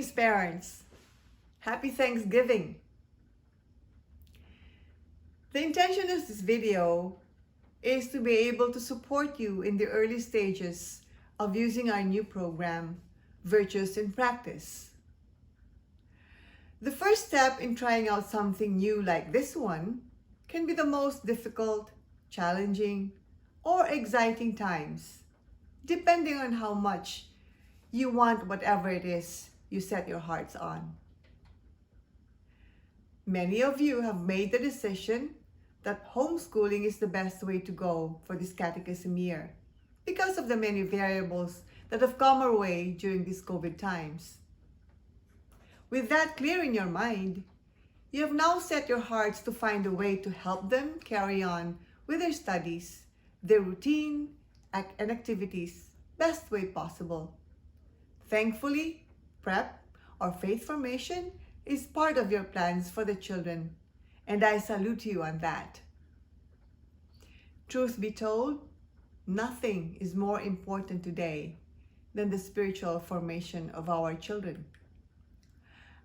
Saints parents, happy Thanksgiving. The intention of this video is to be able to support you in the early stages of using our new program, Virtues in Practice. The first step in trying out something new like this one can be the most difficult, challenging, or exciting times, depending on how much you want whatever it is you set your hearts on. Many of you have made the decision that homeschooling is the best way to go for this catechism year because of the many variables that have come our way during these COVID times. With that clear in your mind, you have now set your hearts to find a way to help them carry on with their studies, their routine, and activities best way possible. Thankfully, prep or faith formation is part of your plans for the children, and I salute you on that. Truth be told, nothing is more important today than the spiritual formation of our children.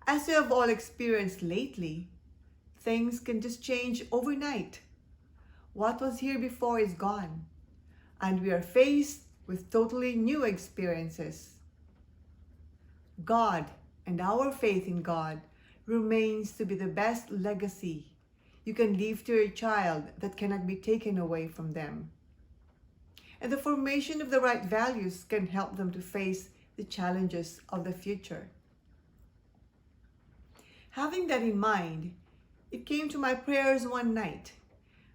As we have all experienced lately, things can just change overnight. What was here before is gone, and we are faced with totally new experiences. God and our faith in God remains to be the best legacy you can leave to your child that cannot be taken away from them. And the formation of the right values can help them to face the challenges of the future. Having that in mind, it came to my prayers one night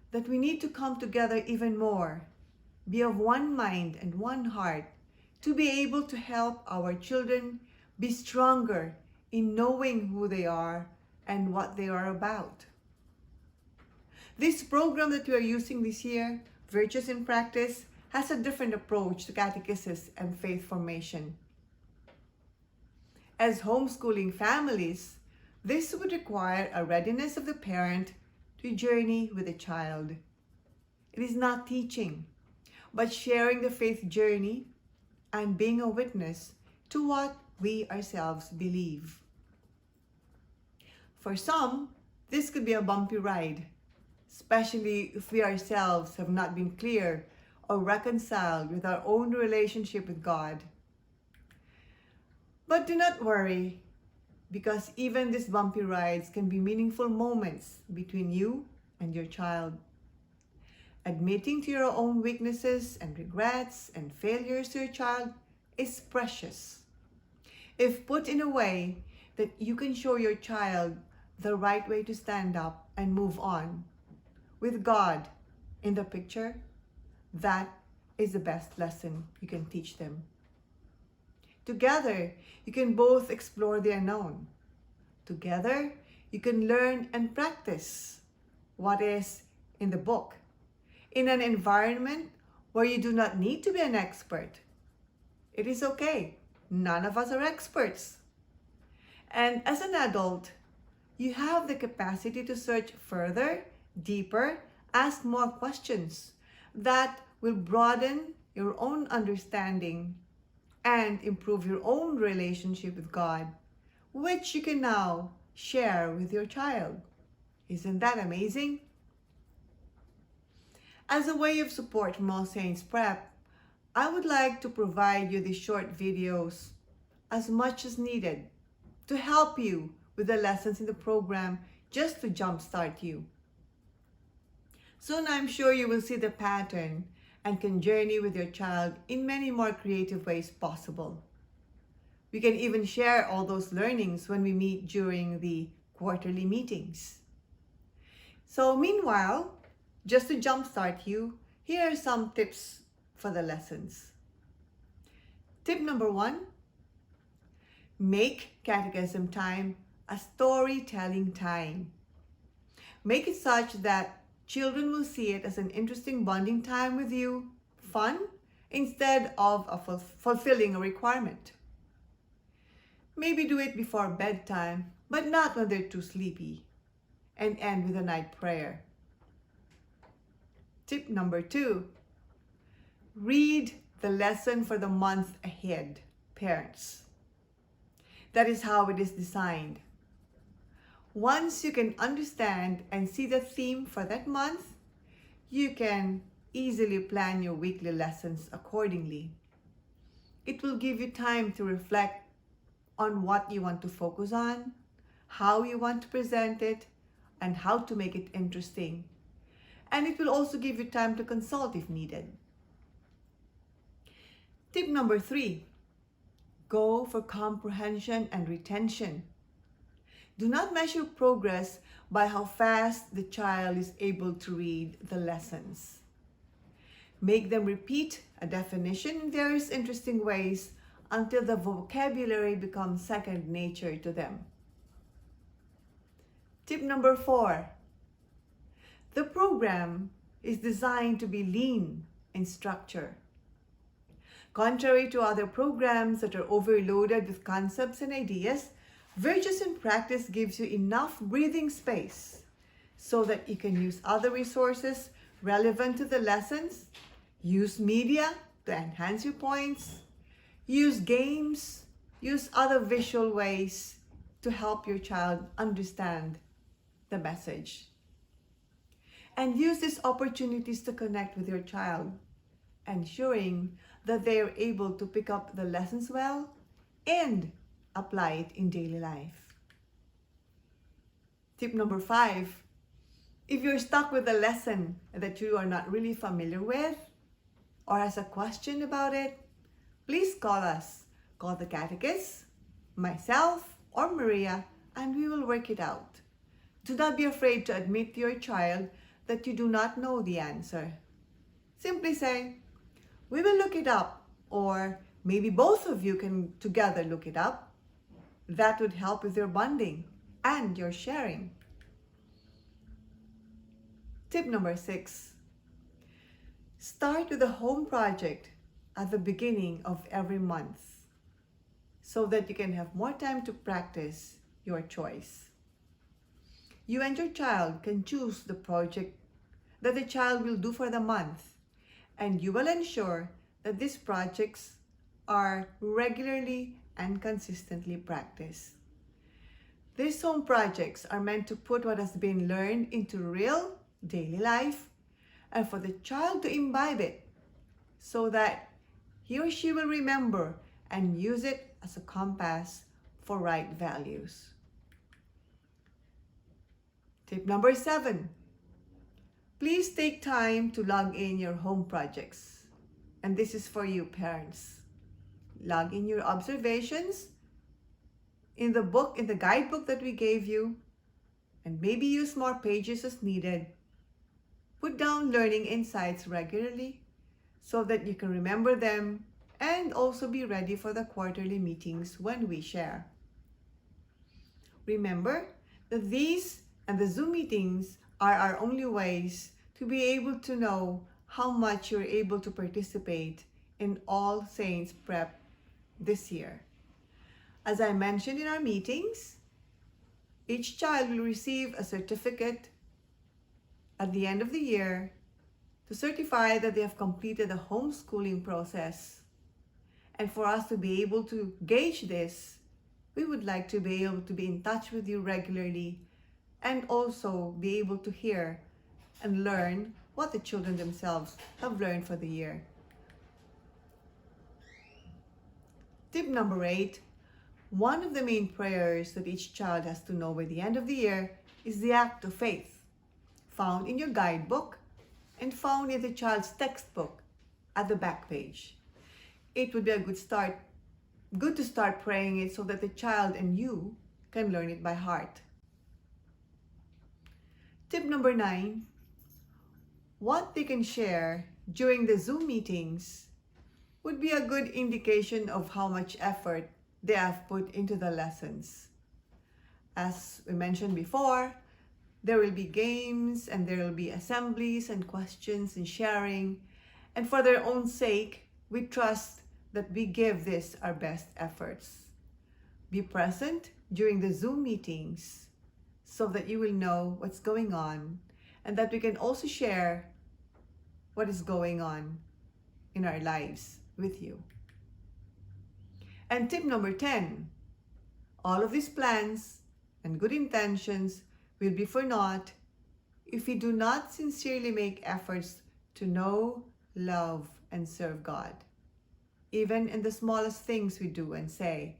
that we need to come together even more, be of one mind and one heart, to be able to help our children be stronger in knowing who they are and what they are about. This program that we are using this year, Virtues in Practice, has a different approach to catechesis and faith formation. As homeschooling families, this would require a readiness of the parent to journey with the child. It is not teaching, but sharing the faith journey and being a witness to what we ourselves believe. For some, this could be a bumpy ride, especially if we ourselves have not been clear or reconciled with our own relationship with God. But do not worry, because even these bumpy rides can be meaningful moments between you and your child. Admitting to your own weaknesses and regrets and failures to your child is precious, if put in a way that you can show your child the right way to stand up and move on. With God in the picture, that is the best lesson you can teach them. Together, you can both explore the unknown. Together, you can learn and practice what is in the book, in an environment where you do not need to be an expert. It is okay. None of us are experts. And as an adult, you have the capacity to search further, deeper, ask more questions that will broaden your own understanding and improve your own relationship with God, which you can now share with your child. Isn't that amazing? As a way of support from All Saints Prep, I would like to provide you these short videos as much as needed to help you with the lessons in the program, just to jumpstart you. Soon I'm sure you will see the pattern and can journey with your child in many more creative ways possible. We can even share all those learnings when we meet during the quarterly meetings. So meanwhile, just to jumpstart you, here are some tips for the lessons. Tip number 1, make catechism time a storytelling time. Make it such that children will see it as an interesting bonding time with you, fun, instead of fulfilling a requirement. Maybe do it before bedtime, but not when they're too sleepy, and end with a night prayer. Tip number 2, read the lesson for the month ahead, parents. That is how it is designed. Once you can understand and see the theme for that month, you can easily plan your weekly lessons accordingly. It will give you time to reflect on what you want to focus on, how you want to present it, and how to make it interesting. And it will also give you time to consult if needed. Tip number 3, go for comprehension and retention. Do not measure progress by how fast the child is able to read the lessons. Make them repeat a definition in various interesting ways until the vocabulary becomes second nature to them. Tip number 4, the program is designed to be lean in structure. Contrary to other programs that are overloaded with concepts and ideas, Virtues in Practice gives you enough breathing space so that you can use other resources relevant to the lessons, use media to enhance your points, use games, use other visual ways to help your child understand the message. And use these opportunities to connect with your child, ensuring that they are able to pick up the lessons well and apply it in daily life. Tip number 5, if you're stuck with a lesson that you are not really familiar with or has a question about it, please call us. Call the catechist, myself, or Maria, and we will work it out. Do not be afraid to admit to your child that you do not know the answer. Simply say, we will look it up, or maybe both of you can together look it up. That would help with your bonding and your sharing. Tip number 6, start with a home project at the beginning of every month so that you can have more time to practice your choice. You and your child can choose the project that the child will do for the month, and you will ensure that these projects are regularly and consistently practiced. These home projects are meant to put what has been learned into real daily life and for the child to imbibe it so that he or she will remember and use it as a compass for right values. Tip number 7, please take time to log in your home projects. And this is for you parents. Log in your observations in the book, in the guidebook that we gave you, and maybe use more pages as needed. Put down learning insights regularly so that you can remember them and also be ready for the quarterly meetings when we share. Remember that these and the Zoom meetings are our only ways to be able to know how much you're able to participate in All Saints Prep this year. As I mentioned in our meetings, each child will receive a certificate at the end of the year to certify that they have completed the homeschooling process. And for us to be able to gauge this, we would like to be able to be in touch with you regularly and also be able to hear and learn what the children themselves have learned for the year. Tip number 8, one of the main prayers that each child has to know by the end of the year is the act of faith, found in your guidebook and found in the child's textbook at the back page. It would be a good to start praying it so that the child and you can learn it by heart. Tip number 9, what they can share during the Zoom meetings would be a good indication of how much effort they have put into the lessons. As we mentioned before, there will be games and there will be assemblies and questions and sharing. And for their own sake, we trust that we give this our best efforts. Be present during the Zoom meetings so that you will know what's going on and that we can also share what is going on in our lives with you. And tip number 10, All of these plans and good intentions will be for naught if we do not sincerely make efforts to know, love, and serve God, even in the smallest things we do and say.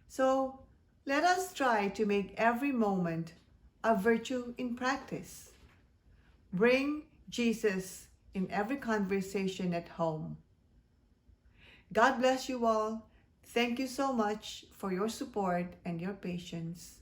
So let us try to make every moment a virtue in practice. Bring Jesus in every conversation at home. God bless you all. Thank you so much for your support and your patience.